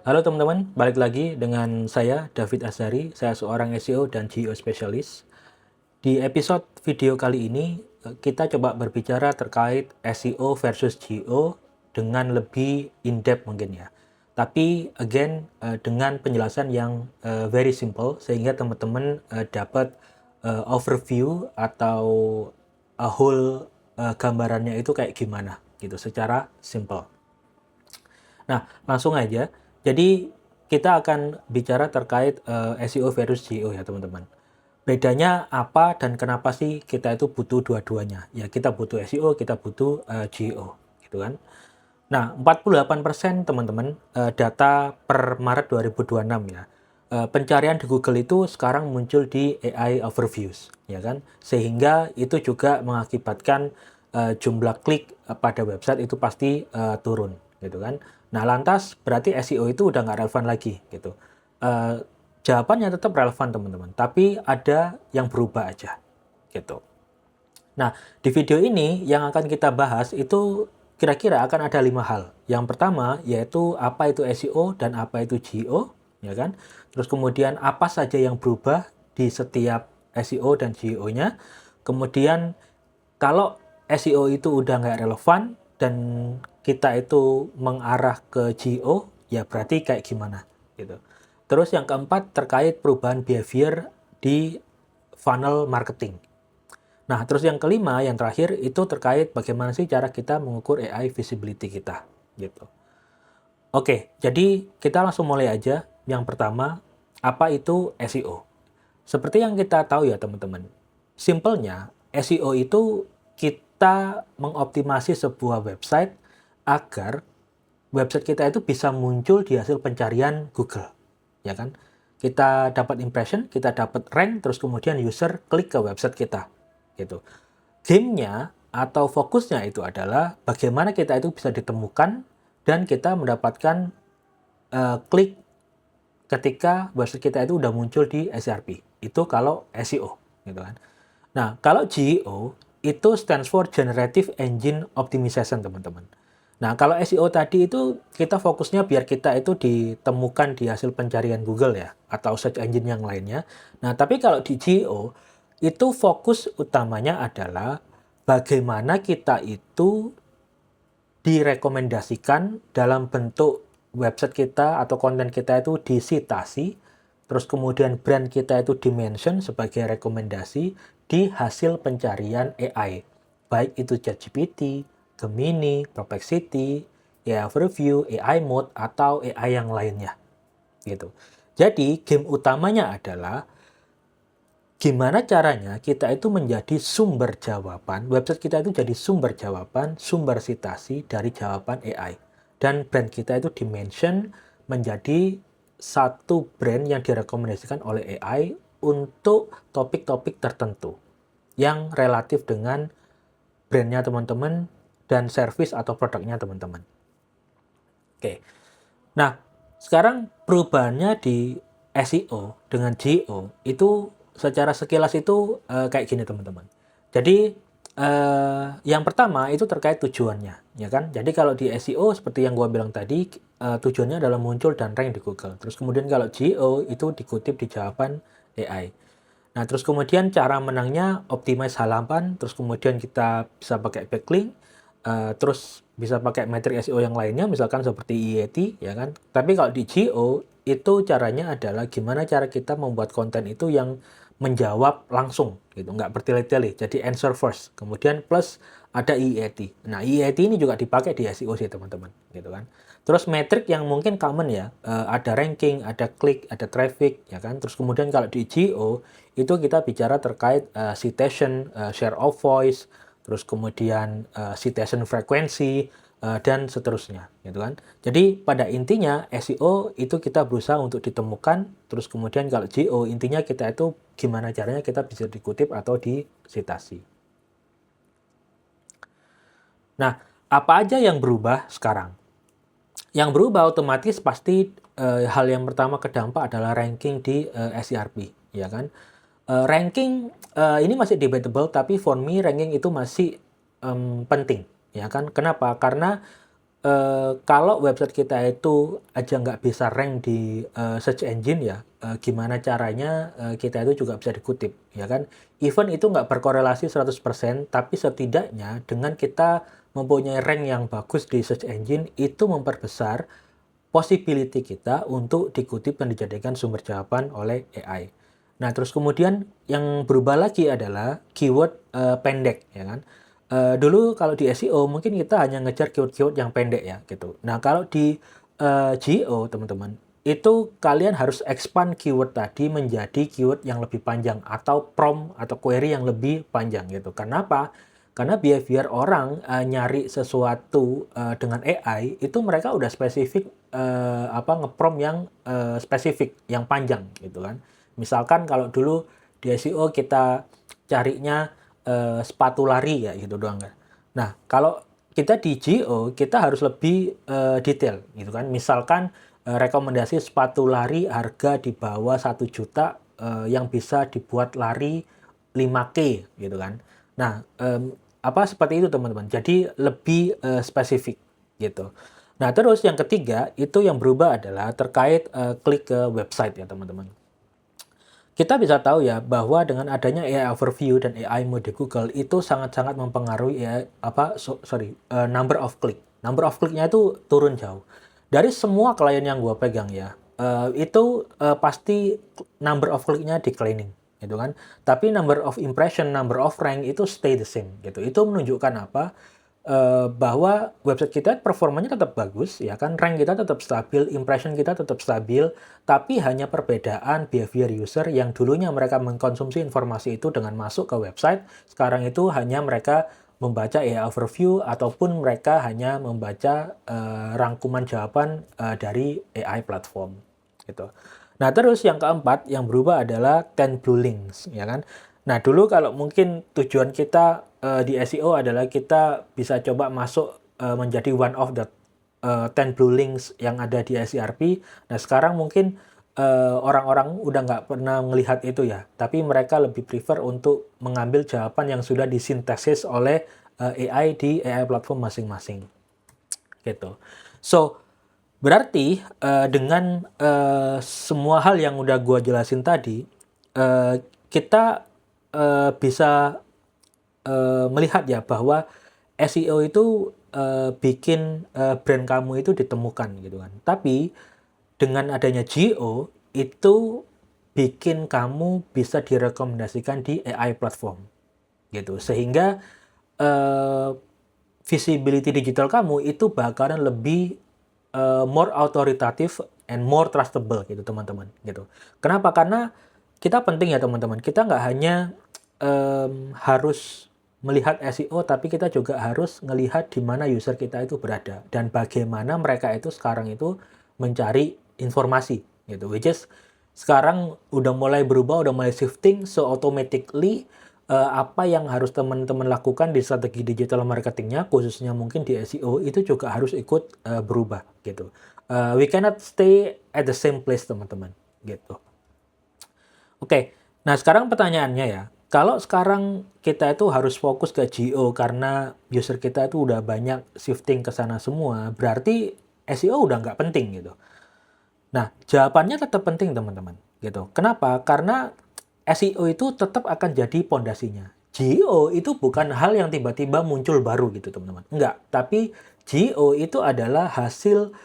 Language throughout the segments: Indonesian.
Halo teman-teman, balik lagi dengan saya David Azhari. Saya seorang SEO dan GEO spesialis. Di episode video kali ini kita coba berbicara terkait SEO versus GEO dengan lebih in-depth mungkin ya. Tapi again dengan penjelasan yang very simple sehingga teman-teman dapat overview atau whole gambarannya itu kayak gimana gitu secara simple. Nah, langsung aja. Jadi kita akan bicara terkait SEO versus GEO ya teman-teman. Bedanya apa dan kenapa sih kita itu butuh dua-duanya? Ya kita butuh SEO, kita butuh GEO, gitu kan. Nah, 48% teman-teman data per Maret 2026 ya. Pencarian di Google itu sekarang muncul di AI overviews, ya kan? Sehingga itu juga mengakibatkan jumlah klik pada website itu pasti turun, gitu kan? Nah, lantas berarti SEO itu udah nggak relevan lagi, gitu. Eh, Jawabannya tetap relevan teman-teman, tapi ada yang berubah aja, gitu. Nah, di video ini yang akan kita bahas itu kira-kira akan ada 5 hal. Yang pertama yaitu apa itu SEO dan apa itu GEO, ya kan? Terus kemudian apa saja yang berubah di setiap SEO dan GEO-nya. Kemudian kalau SEO itu udah nggak relevan dan kita itu mengarah ke GEO, ya berarti kayak gimana gitu. Terus yang keempat terkait perubahan behavior di funnel marketing. Nah, terus yang kelima, yang terakhir itu terkait bagaimana sih cara kita mengukur AI visibility kita, gitu. Oke, jadi kita langsung mulai aja. Yang pertama, apa itu SEO? Seperti yang kita tahu ya teman-teman, simpelnya SEO itu kita mengoptimasi sebuah website agar website kita itu bisa muncul di hasil pencarian Google, ya kan? Kita dapat impression, kita dapat rank, terus kemudian user klik ke website kita, gitu. Game-nya atau fokusnya itu adalah bagaimana kita itu bisa ditemukan dan kita mendapatkan klik ketika website kita itu udah muncul di SERP. Itu kalau SEO, gitu kan. Nah, kalau GEO itu stands for Generative Engine Optimization, teman-teman. Nah, kalau SEO tadi itu kita fokusnya biar kita itu ditemukan di hasil pencarian Google ya, atau search engine yang lainnya. Nah, tapi kalau di GEO, itu fokus utamanya adalah bagaimana kita itu direkomendasikan dalam bentuk website kita atau konten kita itu disitasi, terus kemudian brand kita itu dimention sebagai rekomendasi di hasil pencarian AI. Baik itu ChatGPT, Gemini, Perplexity, AI Overview, AI Mode, atau AI yang lainnya. Gitu. Jadi, game utamanya adalah gimana caranya kita itu menjadi sumber jawaban, website kita itu jadi sumber jawaban, sumber sitasi dari jawaban AI. Dan brand kita itu dimension menjadi satu brand yang direkomendasikan oleh AI untuk topik-topik tertentu yang relatif dengan brandnya teman-teman dan service atau produknya teman-teman. Oke, nah sekarang perubahannya di SEO dengan GEO itu secara sekilas itu kayak gini teman-teman. Jadi yang pertama itu terkait tujuannya, ya kan? Jadi kalau di SEO seperti yang gua bilang tadi tujuannya adalah muncul dan rank di Google. Terus kemudian kalau GEO itu dikutip di jawaban AI. Nah, terus kemudian cara menangnya optimize halaman, terus kemudian kita bisa pakai backlink, terus bisa pakai metrik SEO yang lainnya, misalkan seperti IET, ya kan. Tapi kalau di GEO, itu caranya adalah gimana cara kita membuat konten itu yang menjawab langsung, gitu, nggak bertele-tele. Jadi answer first, kemudian plus ada IET. Nah, IET ini juga dipakai di SEO sih, teman-teman, gitu kan. Terus metrik yang mungkin common ya, ada ranking, ada klik, ada traffic, ya kan. Terus kemudian kalau di GEO, itu kita bicara terkait citation, share of voice, terus kemudian citation frekuensi, dan seterusnya, gitu kan. Jadi pada intinya SEO itu kita berusaha untuk ditemukan, terus kemudian kalau GEO intinya kita itu gimana caranya kita bisa dikutip atau disitasi. Nah, apa aja yang berubah sekarang? Yang berubah otomatis pasti hal yang pertama kedampak adalah ranking di SERP, ya kan. Ranking ini masih debatable, tapi for me ranking itu masih penting, ya kan. Kenapa? Karena kalau website kita itu aja nggak bisa rank di search engine ya, gimana caranya kita itu juga bisa dikutip, ya kan? Even itu nggak berkorelasi 100%, tapi setidaknya dengan kita mempunyai rank yang bagus di search engine, itu memperbesar possibility kita untuk dikutip dan dijadikan sumber jawaban oleh AI. Nah, terus kemudian yang berubah lagi adalah keyword pendek, ya kan? Dulu kalau di SEO mungkin kita hanya ngejar keyword-keyword yang pendek ya gitu. Nah, kalau di GEO teman-teman, itu kalian harus expand keyword tadi menjadi keyword yang lebih panjang atau prompt atau query yang lebih panjang gitu. Kenapa? Karena behavior orang nyari sesuatu dengan AI itu mereka udah spesifik nge-prompt yang spesifik, yang panjang gitu kan. Misalkan kalau dulu di SEO kita carinya sepatu lari ya gitu doang kan. Nah, kalau kita di GEO kita harus lebih detail gitu kan. Misalkan rekomendasi sepatu lari harga di bawah 1 juta yang bisa dibuat lari 5K gitu kan. Nah, seperti itu teman-teman. Jadi lebih spesifik gitu. Nah, terus yang ketiga itu yang berubah adalah terkait klik ke website ya teman-teman. Kita bisa tahu ya bahwa dengan adanya AI overview dan AI mode Google itu sangat-sangat mempengaruhi number of click. Number of click-nya itu turun jauh. Dari semua klien yang gue pegang ya, pasti number of click-nya declining gitu kan. Tapi number of impression, number of rank itu stay the same gitu. Itu menunjukkan apa? Bahwa website kita performanya tetap bagus, ya kan, rank kita tetap stabil, impression kita tetap stabil, tapi hanya perbedaan behavior user yang dulunya mereka mengkonsumsi informasi itu dengan masuk ke website, sekarang itu hanya mereka membaca AI overview ataupun mereka hanya membaca rangkuman jawaban dari AI platform gitu. Nah, terus yang keempat yang berubah adalah 10 blue links, ya kan? Nah, dulu kalau mungkin tujuan kita di SEO adalah kita bisa coba masuk menjadi one of the 10 blue links yang ada di SERP. Nah, sekarang mungkin orang-orang udah nggak pernah melihat itu ya, tapi mereka lebih prefer untuk mengambil jawaban yang sudah disintesis oleh AI di AI platform masing-masing. Gitu. So, berarti dengan semua hal yang udah gua jelasin tadi, kita bisa melihat ya bahwa SEO itu bikin brand kamu itu ditemukan gitu kan. Tapi dengan adanya GEO itu bikin kamu bisa direkomendasikan di AI platform gitu. Sehingga uh, visibility digital kamu itu bakalan lebih more authoritative and more trustable gitu teman-teman gitu. Kenapa? Karena kita penting ya teman-teman. Kita nggak hanya harus melihat SEO, tapi kita juga harus melihat di mana user kita itu berada dan bagaimana mereka itu sekarang itu mencari informasi gitu. Which is sekarang udah mulai berubah, udah mulai shifting, so automatically apa yang harus teman-teman lakukan di strategi digital marketingnya, khususnya mungkin di SEO, itu juga harus ikut berubah gitu. We cannot stay at the same place teman-teman gitu. Oke, nah sekarang pertanyaannya ya, kalau sekarang kita itu harus fokus ke GEO karena user kita itu udah banyak shifting ke sana semua, berarti SEO udah nggak penting gitu. Nah, jawabannya tetap penting teman-teman gitu. Kenapa? Karena SEO itu tetap akan jadi pondasinya. GEO itu bukan hal yang tiba-tiba muncul baru gitu teman-teman. Enggak, tapi GEO itu adalah hasil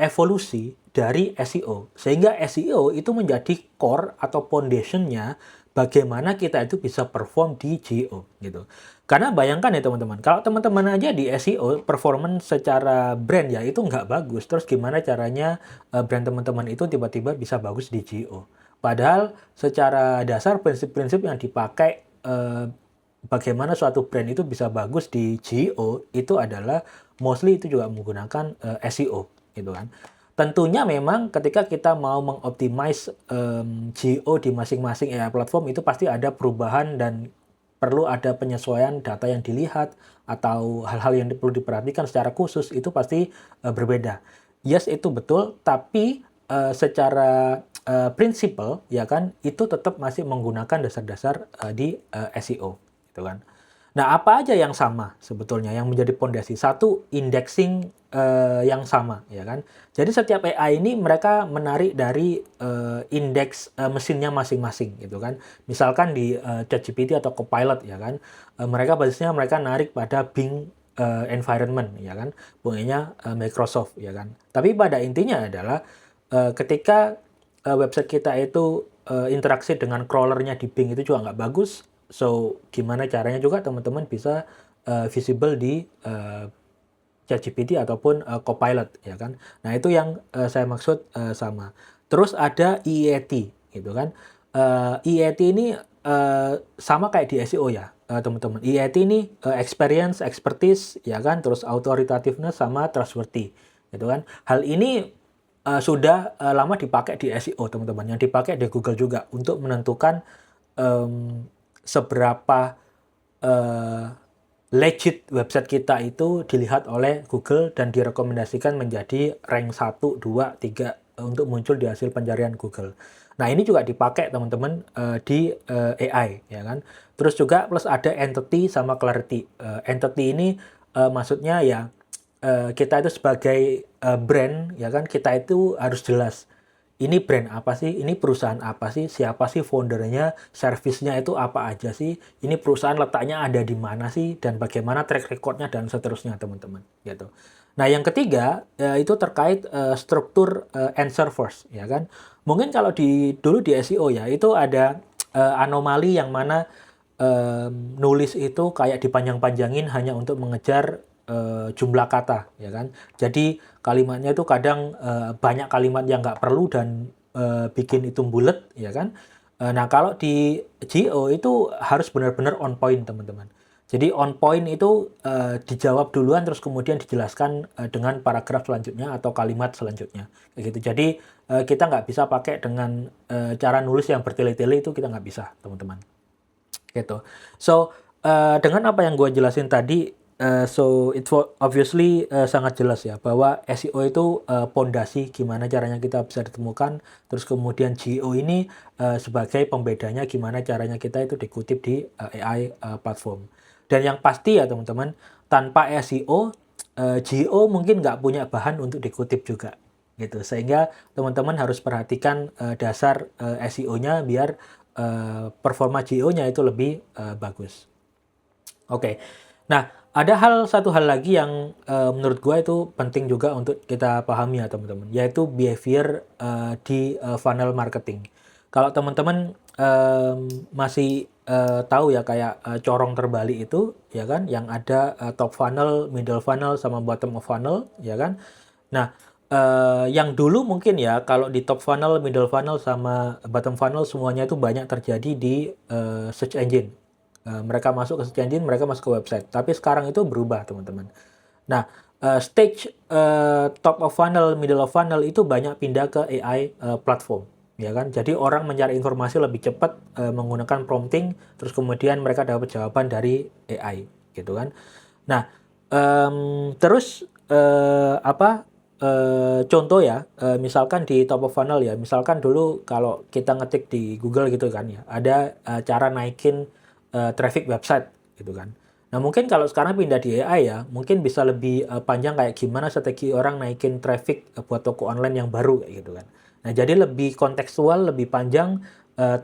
evolusi dari SEO. Sehingga SEO itu menjadi core atau foundation-nya bagaimana kita itu bisa perform di GEO gitu. Karena bayangkan ya teman-teman, kalau teman-teman aja di SEO performance secara brand ya itu nggak bagus, terus gimana caranya brand teman-teman itu tiba-tiba bisa bagus di GEO. Padahal secara dasar prinsip-prinsip yang dipakai bagaimana suatu brand itu bisa bagus di GEO itu adalah mostly itu juga menggunakan SEO gitu kan. Tentunya memang ketika kita mau mengoptimize GEO di masing-masing AI platform itu pasti ada perubahan dan perlu ada penyesuaian data yang dilihat atau hal-hal yang perlu diperhatikan secara khusus itu pasti berbeda. Yes, itu betul, tapi secara prinsipal ya kan itu tetap masih menggunakan dasar-dasar di SEO gitu kan. Nah, apa aja yang sama sebetulnya yang menjadi pondasi? Satu, indexing yang sama, ya kan? Jadi setiap AI ini mereka menarik dari indeks mesinnya masing-masing, gitu kan? Misalkan di ChatGPT atau Copilot, ya kan? Mereka basisnya mereka narik pada Bing environment, ya kan? Punyanya Microsoft, ya kan? Tapi pada intinya adalah ketika website kita itu interaksi dengan crawlernya di Bing itu juga nggak bagus. So, gimana caranya juga teman-teman bisa visible di ChatGPT ataupun Copilot, ya kan? Nah, itu yang saya maksud sama. Terus ada EAT, gitu kan? EAT ini sama kayak di SEO ya, teman-teman. EAT ini experience, expertise, ya kan? Terus authoritativeness sama trustworthy, gitu kan? Hal ini sudah lama dipakai di SEO, teman-teman. Yang dipakai di Google juga untuk menentukan em, seberapa eh, legit website kita itu dilihat oleh Google dan direkomendasikan menjadi rank 1, 2, 3 untuk muncul di hasil pencarian Google. Nah, ini juga dipakai teman-teman di AI, ya kan. Terus juga plus ada entity sama clarity. Entity ini maksudnya ya kita itu sebagai brand, ya kan, kita itu harus jelas ini brand apa sih, ini perusahaan apa sih, siapa sih foundernya, servisnya itu apa aja sih, ini perusahaan letaknya ada di mana sih, dan bagaimana track recordnya dan seterusnya, teman-teman, gitu. Nah, yang ketiga itu terkait struktur answer first, ya kan. Mungkin kalau dulu di SEO ya itu ada anomali yang mana nulis itu kayak dipanjang-panjangin hanya untuk mengejar jumlah kata, ya kan. Jadi kalimatnya itu kadang banyak kalimat yang nggak perlu dan bikin itu bulet, ya kan. Nah, kalau di GO itu harus benar-benar on point, teman-teman. Jadi on point itu dijawab duluan terus kemudian dijelaskan dengan paragraf selanjutnya atau kalimat selanjutnya, kayak gitu. Jadi kita nggak bisa pakai dengan cara nulis yang bertele-tele, itu kita nggak bisa, teman-teman, gitu. So dengan apa yang gue jelasin tadi, so it obviously sangat jelas ya bahwa SEO itu pondasi gimana caranya kita bisa ditemukan, terus kemudian GEO ini sebagai pembedanya gimana caranya kita itu dikutip di AI platform. Dan yang pasti ya teman-teman, tanpa SEO, GEO mungkin nggak punya bahan untuk dikutip juga, gitu. Sehingga teman-teman harus perhatikan dasar SEO-nya biar performa GEO-nya itu lebih bagus. Oke. Nah, ada satu hal lagi yang menurut gue itu penting juga untuk kita pahami ya teman-teman, yaitu behavior di funnel marketing. Kalau teman-teman masih tahu ya kayak corong terbalik itu, ya kan, yang ada top funnel, middle funnel, sama bottom of funnel, ya kan. Nah, yang dulu mungkin ya kalau di top funnel, middle funnel, sama bottom funnel semuanya itu banyak terjadi di search engine. Mereka masuk ke search engine, mereka masuk ke website. Tapi sekarang itu berubah, teman-teman. Nah, stage top of funnel, middle of funnel itu banyak pindah ke AI platform, ya kan? Jadi orang mencari informasi lebih cepat menggunakan prompting, terus kemudian mereka dapat jawaban dari AI, gitu kan? Nah, terus contoh ya, misalkan di top of funnel ya, misalkan dulu kalau kita ngetik di Google gitu kan ya, ada cara naikin traffic website gitu kan. Nah, mungkin kalau sekarang pindah di AI ya, mungkin bisa lebih panjang kayak gimana strategi orang naikin traffic buat toko online yang baru kayak gitu kan. Nah, jadi lebih kontekstual, lebih panjang,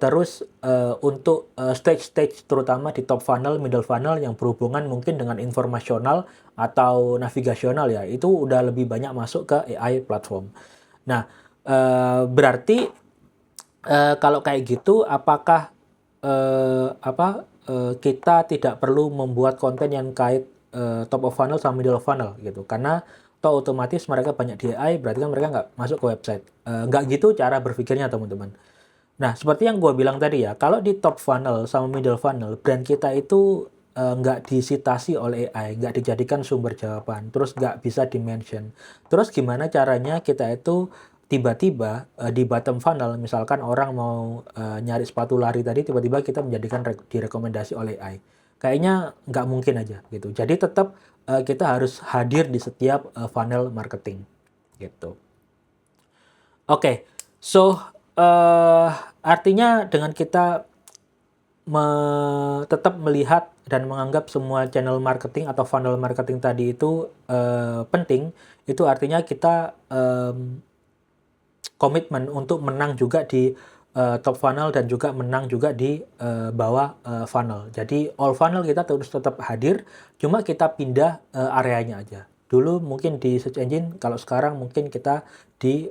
terus untuk stage-stage terutama di top funnel, middle funnel yang berhubungan mungkin dengan informasional atau navigasional ya, itu udah lebih banyak masuk ke AI platform. Nah, berarti kalau kayak gitu, apakah kita tidak perlu membuat konten yang kait top of funnel sama middle of funnel gitu? Karena toh otomatis mereka banyak di AI, berarti kan mereka nggak masuk ke website. Nggak gitu cara berpikirnya, teman-teman. Nah, seperti yang gue bilang tadi ya, kalau di top funnel sama middle funnel, brand kita itu nggak disitasi oleh AI, nggak dijadikan sumber jawaban, terus nggak bisa di-mention. Terus gimana caranya kita itu tiba-tiba di bottom funnel, misalkan orang mau nyari sepatu lari tadi, tiba-tiba kita menjadikan direkomendasi oleh AI. Kayaknya nggak mungkin aja gitu. Jadi tetap kita harus hadir di setiap funnel marketing gitu. Oke, so artinya dengan kita tetap melihat dan menganggap semua channel marketing atau funnel marketing tadi itu penting, itu artinya kita komitmen untuk menang juga di top funnel dan juga menang juga di bawah funnel. Jadi all funnel kita terus tetap hadir, cuma kita pindah areanya aja. Dulu mungkin di search engine, kalau sekarang mungkin kita di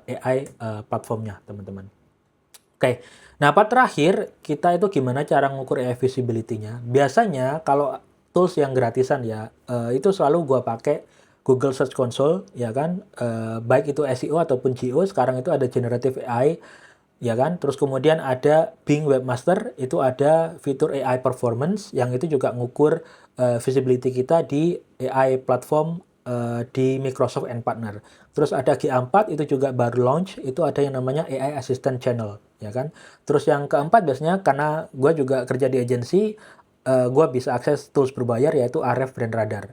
AI platformnya, teman-teman. Oke, nah part terakhir, kita itu gimana cara ngukur AI visibility-nya? Biasanya kalau tools yang gratisan ya, itu selalu gua pakai Google Search Console, ya kan? Baik itu SEO ataupun GEO, sekarang itu ada Generative AI, ya kan? Terus kemudian ada Bing Webmaster, itu ada fitur AI Performance, yang itu juga ngukur visibility kita di AI platform di Microsoft and Partner. Terus ada G4 itu juga baru launch, itu ada yang namanya AI Assistant Channel, ya kan. Terus yang keempat biasanya karena gue juga kerja di agensi, gue bisa akses tools berbayar yaitu Ahrefs Brand Radar.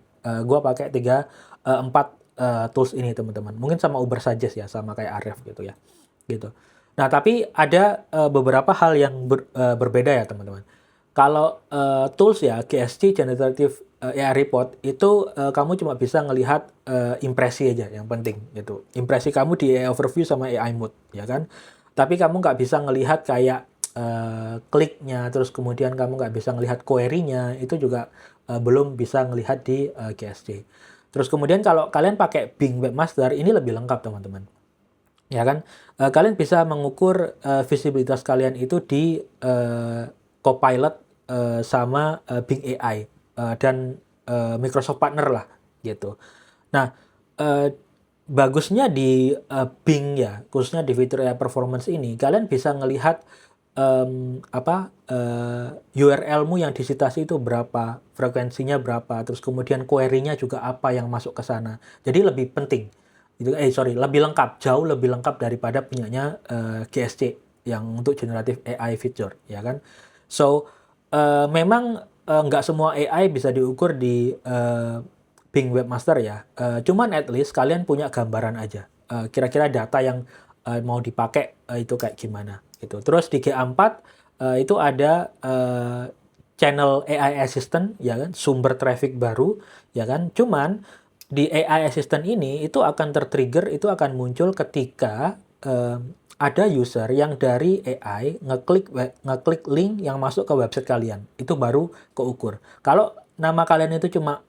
Gue pakai 4 tools ini teman-teman. Mungkin sama Uber Suggest ya, sama kayak Ahrefs gitu ya, gitu. Nah tapi ada beberapa hal yang berbeda ya teman-teman. Kalau tools ya, GSC Generative AI Report itu kamu cuma bisa ngelihat impresi aja yang penting gitu. Impresi kamu di AI Overview sama AI Mode, ya kan? Tapi kamu nggak bisa ngelihat kayak kliknya, terus kemudian kamu nggak bisa ngelihat query-nya, itu juga belum bisa ngelihat di GSC. Terus kemudian kalau kalian pakai Bing Webmaster, ini lebih lengkap teman-teman. Ya kan? Kalian bisa mengukur visibilitas kalian itu di Copilot sama Bing AI dan Microsoft Partner lah gitu. Nah, bagusnya di Bing ya, khususnya di fitur AI Performance ini, kalian bisa ngelihat URL-mu yang disitasi itu berapa, frekuensinya berapa, terus kemudian query-nya juga apa yang masuk ke sana. Jadi lebih penting. Lebih lengkap, jauh lebih lengkap daripada punyanya GSC yang untuk generative AI feature, ya kan? So, memang nggak semua AI bisa diukur di Bing Webmaster ya. Cuman at least kalian punya gambaran aja. Kira-kira data yang mau dipakai itu kayak gimana gitu. Terus di G4 itu ada channel AI Assistant ya kan, sumber traffic baru ya kan. Cuman di AI Assistant ini itu akan tertrigger, itu akan muncul ketika ada user yang dari AI ngeklik link yang masuk ke website kalian. Itu baru keukur. Kalau nama kalian itu cuma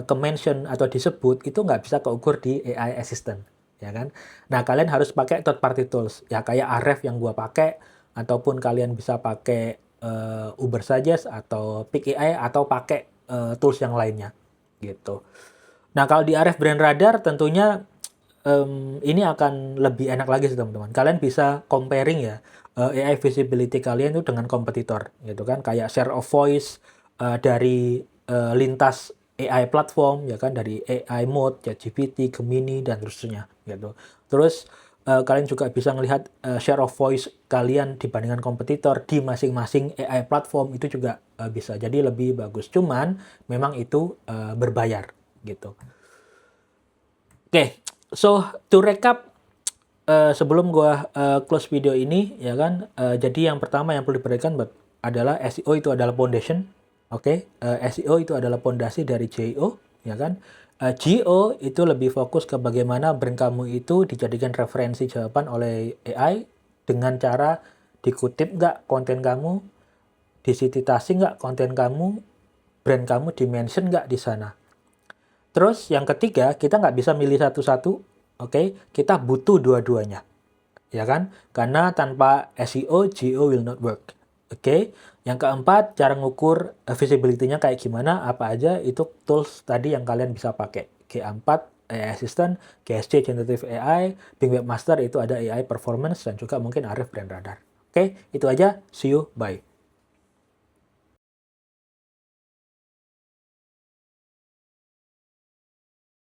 ke-mention atau disebut, itu nggak bisa keukur di AI Assistant, ya kan? Nah, kalian harus pakai third party tools, ya kayak Ahrefs yang gua pakai, ataupun kalian bisa pakai Uber Suggest atau Pick AI atau pakai tools yang lainnya, gitu. Nah, kalau di Ahrefs Brand Radar tentunya ini akan lebih enak lagi sih teman-teman. Kalian bisa comparing ya AI visibility kalian itu dengan kompetitor, gitu kan? Kayak share of voice dari lintas AI platform, ya kan? Dari AI Mode, ChatGPT, Gemini dan seterusnya, gitu. Terus kalian juga bisa melihat share of voice kalian dibandingkan kompetitor di masing-masing AI platform, itu juga bisa. Jadi lebih bagus. Cuman memang itu berbayar, gitu. Oke, so to recap sebelum gua close video ini ya kan, jadi yang pertama yang perlu diperhatikan adalah SEO itu adalah foundation, oke? SEO itu adalah pondasi dari GEO, ya kan? GEO itu lebih fokus ke bagaimana brand kamu itu dijadikan referensi jawaban oleh AI dengan cara dikutip nggak konten kamu, disitasi nggak konten kamu, brand kamu di-mention nggak di sana. Terus yang ketiga, kita nggak bisa milih satu-satu, oke? Kita butuh dua-duanya, ya kan? Karena tanpa SEO, GEO will not work, oke? Yang keempat, cara ngukur visibility-nya kayak gimana, apa aja, itu tools tadi yang kalian bisa pakai. G4, AI Assistant, GSC Generative AI, Bing Webmaster itu ada AI Performance, dan juga mungkin Ahrefs Brand Radar. Oke, itu aja. See you, bye.